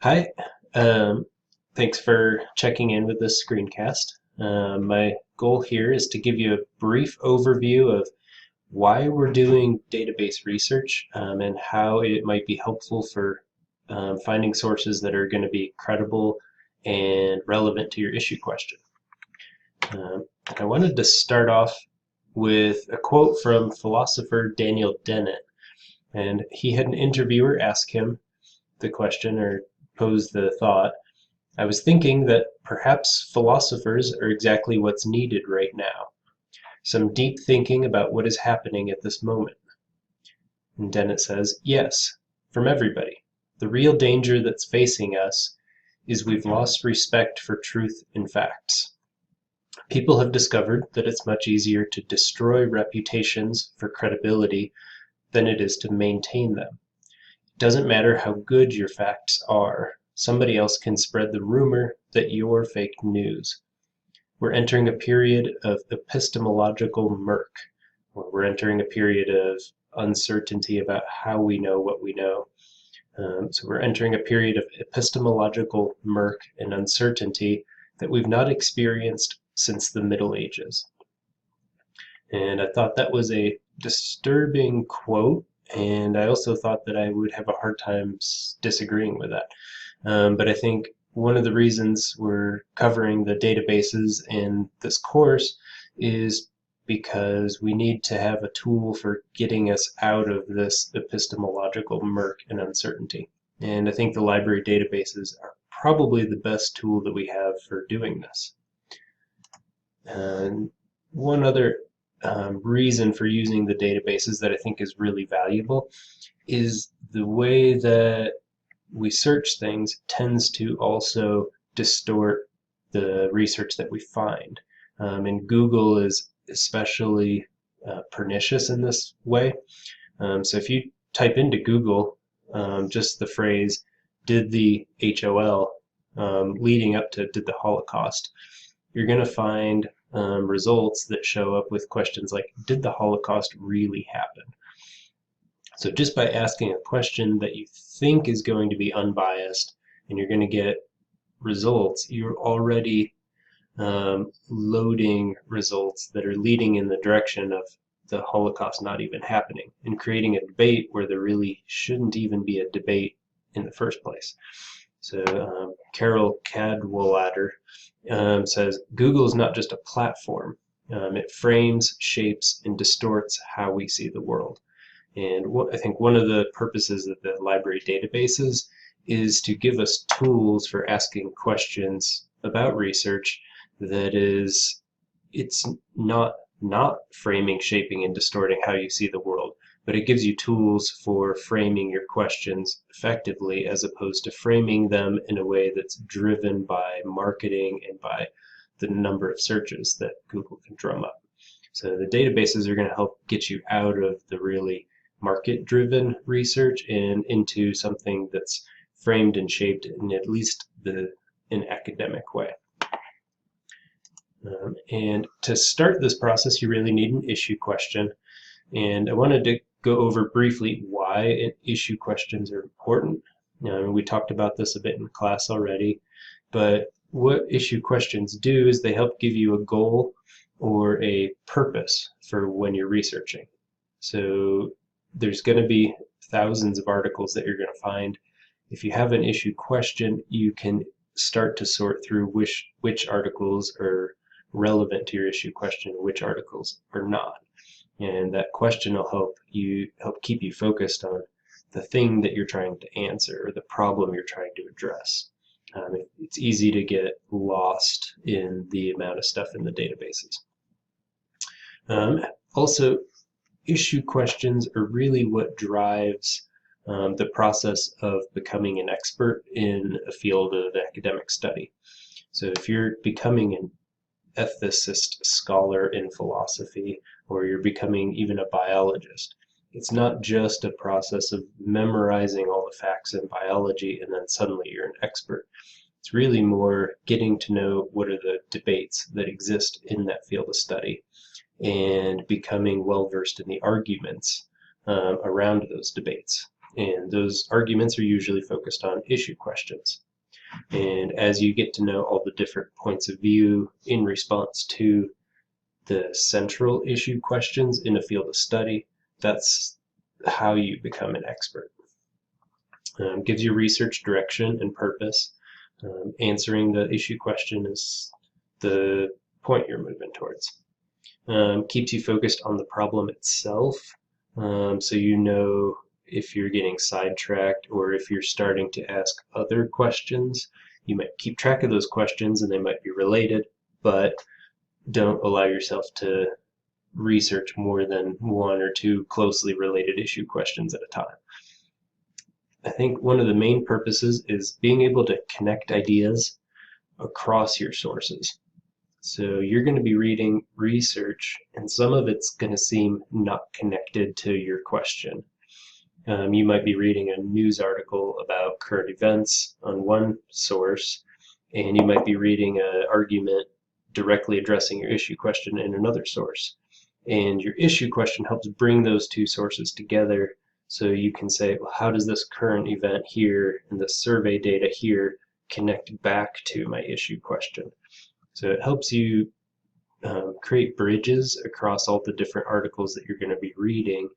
Hi, um, thanks for checking in with this screencast. My goal here is to give you a brief overview of why we're doing database research and how it might be helpful for finding sources that are going to be credible and relevant to your issue question. I wanted to start off with a quote from philosopher Daniel Dennett, and he had an interviewer ask him the question or pose the thought. I was thinking that perhaps philosophers are exactly what's needed right now. Some deep thinking about what is happening at this moment. And Dennett says, yes, from everybody. The real danger that's facing us is we've lost respect for truth and facts. People have discovered that it's much easier to destroy reputations for credibility than it is to maintain them. It doesn't matter how good your facts are, somebody else can spread the rumor that you're fake news. We're entering a period of epistemological murk, or we're entering a period of uncertainty about how we know what we know. So we're entering a period of epistemological murk and uncertainty that we've not experienced since the Middle Ages. And I thought that was a disturbing quote, and I also thought that I would have a hard time disagreeing with that. But I think one of the reasons we're covering the databases in this course is because we need to have a tool for getting us out of this epistemological murk and uncertainty. And I think the library databases are probably the best tool that we have for doing this. And one other reason for using the databases that I think is really valuable is the way that we search things tends to also distort the research that we find. And Google is especially pernicious in this way. So if you type into Google just the phrase, did the HOL, leading up to did the Holocaust, you're going to find results that show up with questions like, did the Holocaust really happen? So just by asking a question that you think is going to be unbiased and you're going to get results, you're already loading results that are leading in the direction of the Holocaust not even happening and creating a debate where there really shouldn't even be a debate in the first place. So Carol Cadwalader says, Google is not just a platform. It frames, shapes, and distorts how we see the world. And I think one of the purposes of the library databases is to give us tools for asking questions about research that is, it's not framing, shaping, and distorting how you see the world, but it gives you tools for framing your questions effectively as opposed to framing them in a way that's driven by marketing and by the number of searches that Google can drum up. So the databases are going to help get you out of the really market-driven research and into something that's framed and shaped in at least an academic way. And to start this process, you really need an issue question. And I wanted to go over briefly why issue questions are important. We talked about this a bit in class already, but what issue questions do is they help give you a goal or a purpose for when you're researching. So there's going to be thousands of articles that you're going to find. If you have an issue question, you can start to sort through which articles are relevant to your issue question, which articles are not. And that question will help keep you focused on the thing that you're trying to answer or the problem you're trying to address. It's easy to get lost in the amount of stuff in the databases. Also, issue questions are really what drives the process of becoming an expert in a field of academic study. So if you're becoming an ethicist scholar in philosophy, or you're becoming even a biologist, it's not just a process of memorizing all the facts in biology and then suddenly you're an expert. It's really more getting to know what are the debates that exist in that field of study and becoming well versed in the arguments around those debates. And those arguments are usually focused on issue questions. And as you get to know all the different points of view in response to the central issue questions in a field of study, that's how you become an expert. Gives you research direction and purpose. Answering the issue question is the point you're moving towards. Keeps you focused on the problem itself, so you know if you're getting sidetracked or if you're starting to ask other questions. You might keep track of those questions and they might be related, but don't allow yourself to research more than one or two closely related issue questions at a time. I think one of the main purposes is being able to connect ideas across your sources. So you're going to be reading research, and some of it's going to seem not connected to your question. You might be reading a news article about current events on one source, and you might be reading an argument directly addressing your issue question in another source. And your issue question helps bring those two sources together, so you can say, well, how does this current event here and the survey data here connect back to my issue question? So it helps you create bridges across all the different articles that you're going to be reading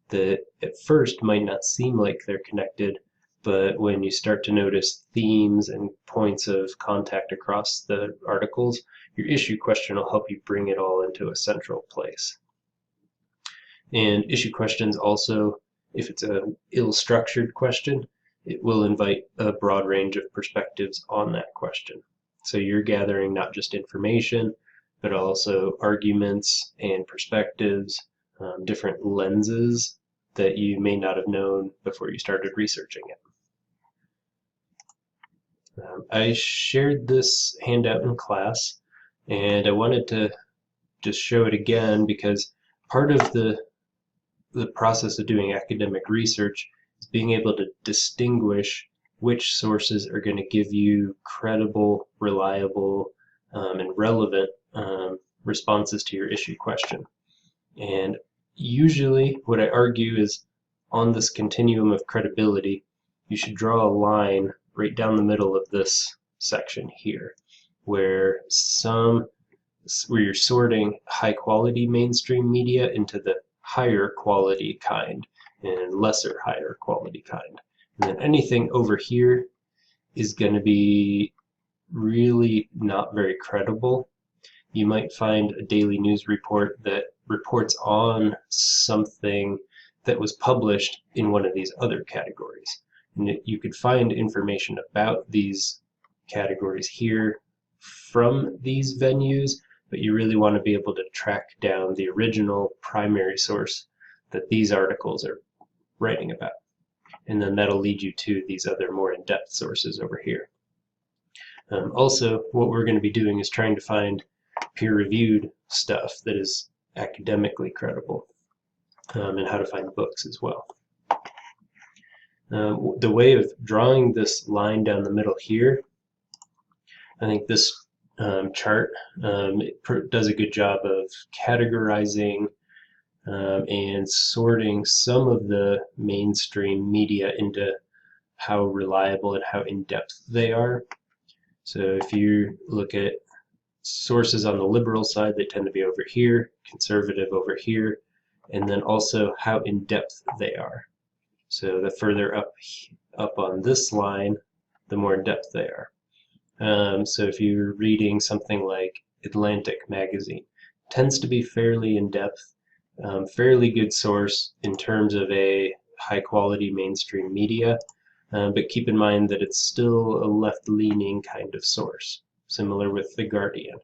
that at first might not seem like they're connected, but when you start to notice themes and points of contact across the articles, your issue question will help you bring it all into a central place. And issue questions also, if it's an ill-structured question, it will invite a broad range of perspectives on that question. So you're gathering not just information, but also arguments and perspectives, different lenses that you may not have known before you started researching it. I shared this handout in class, and I wanted to just show it again because part of the process of doing academic research is being able to distinguish which sources are going to give you credible, reliable, and relevant responses to your issue question. And usually what I argue is on this continuum of credibility, you should draw a line right down the middle of this section here, where you're sorting high quality mainstream media into the higher quality kind and lesser higher quality kind. And then anything over here is going to be really not very credible. You might find a daily news report that reports on something that was published in one of these other categories. And you could find information about these categories here from these venues, but you really want to be able to track down the original primary source that these articles are writing about. And then that'll lead you to these other more in-depth sources over here. Also, what we're going to be doing is trying to find peer-reviewed stuff that is academically credible, and how to find books as well. The way of drawing this line down the middle here, I think this chart does a good job of categorizing and sorting some of the mainstream media into how reliable and how in-depth they are. So if you look at sources on the liberal side, they tend to be over here, conservative over here, and then also how in-depth they are. So the further up on this line, the more in-depth they are. So if you're reading something like Atlantic magazine, it tends to be fairly in-depth, fairly good source in terms of a high-quality mainstream media, but keep in mind that it's still a left-leaning kind of source, similar with The Guardian.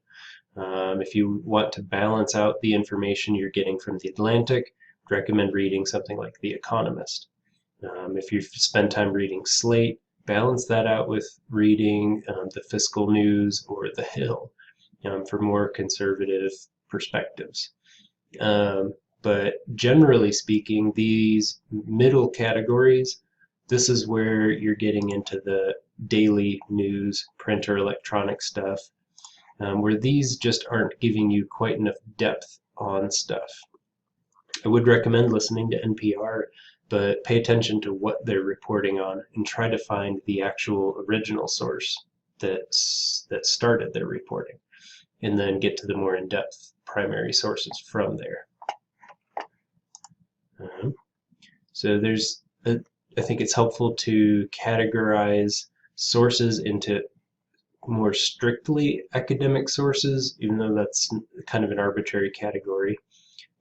If you want to balance out the information you're getting from The Atlantic, I'd recommend reading something like The Economist. If you spend time reading Slate, balance that out with reading the Fiscal News or The Hill for more conservative perspectives. But generally speaking, these middle categories, this is where you're getting into the daily news, print or electronic stuff, where these just aren't giving you quite enough depth on stuff. I would recommend listening to NPR but pay attention to what they're reporting on and try to find the actual original source that started their reporting, and then get to the more in-depth primary sources from there. So I think it's helpful to categorize sources into more strictly academic sources, even though that's kind of an arbitrary category.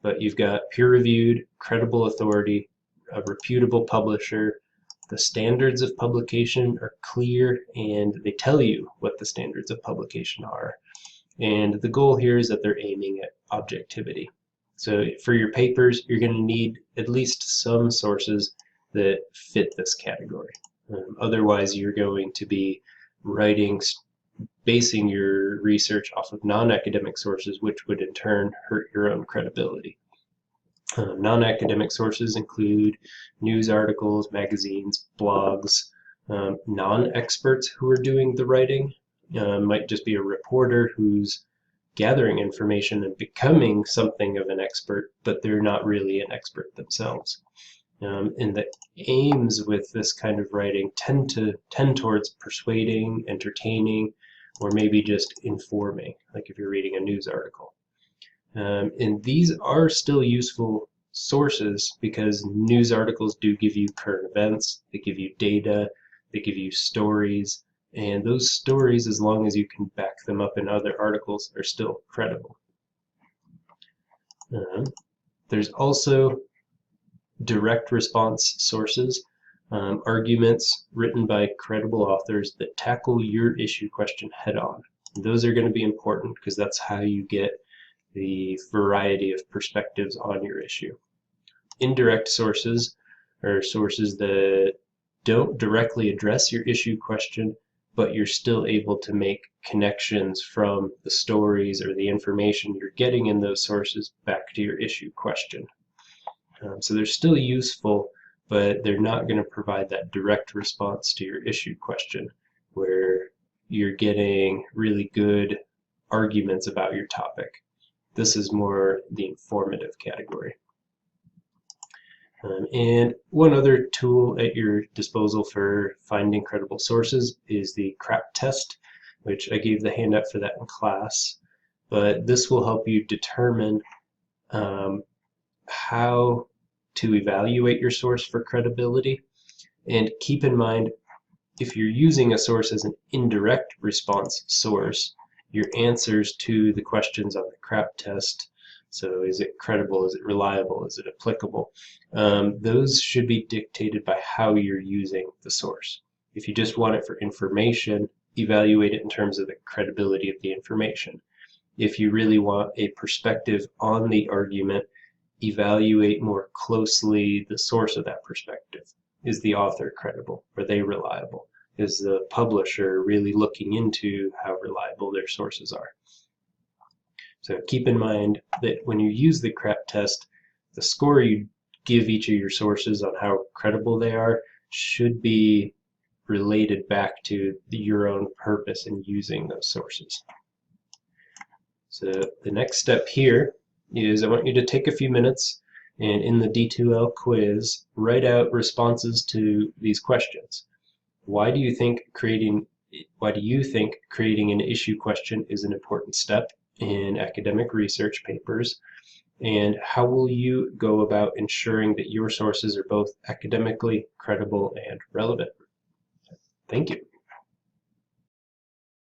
But you've got peer-reviewed, credible authority, a reputable publisher. The standards of publication are clear and they tell you what the standards of publication are. And the goal here is that they're aiming at objectivity. So for your papers, you're going to need at least some sources that fit this category. Otherwise, you're going to be basing your research off of non-academic sources, which would in turn hurt your own credibility. Non-academic sources include news articles, magazines, blogs. Non-experts who are doing the writing might just be a reporter who's gathering information and becoming something of an expert, but they're not really an expert themselves. And the aims with this kind of writing tend towards persuading, entertaining, or maybe just informing, like if you're reading a news article. And these are still useful sources because news articles do give you current events, they give you data, they give you stories, and those stories, as long as you can back them up in other articles, are still credible. There's also direct response sources, arguments written by credible authors that tackle your issue question head on. And those are going to be important because that's how you get the variety of perspectives on your issue. Indirect sources are sources that don't directly address your issue question, but you're still able to make connections from the stories or the information you're getting in those sources back to your issue question. So they're still useful, but they're not going to provide that direct response to your issue question where you're getting really good arguments about your topic. This is more the informative category. And one other tool at your disposal for finding credible sources is the CRAP test, which I gave the handout for that in class. But this will help you determine how to evaluate your source for credibility. And keep in mind, if you're using a source as an indirect response source, your answers to the questions on the CRAP test, so is it credible, is it reliable, is it applicable, those should be dictated by how you're using the source. If you just want it for information, evaluate it in terms of the credibility of the information. If you really want a perspective on the argument, evaluate more closely the source of that perspective. Is the author credible? Are they reliable? Is the publisher really looking into how reliable their sources are? So keep in mind that when you use the CRAP test, the score you give each of your sources on how credible they are should be related back to your own purpose in using those sources. So the next step here is I want you to take a few minutes and in the D2L quiz, write out responses to these questions. Why do you think creating an issue question is an important step in academic research papers? And how will you go about ensuring that your sources are both academically credible and relevant? Thank you.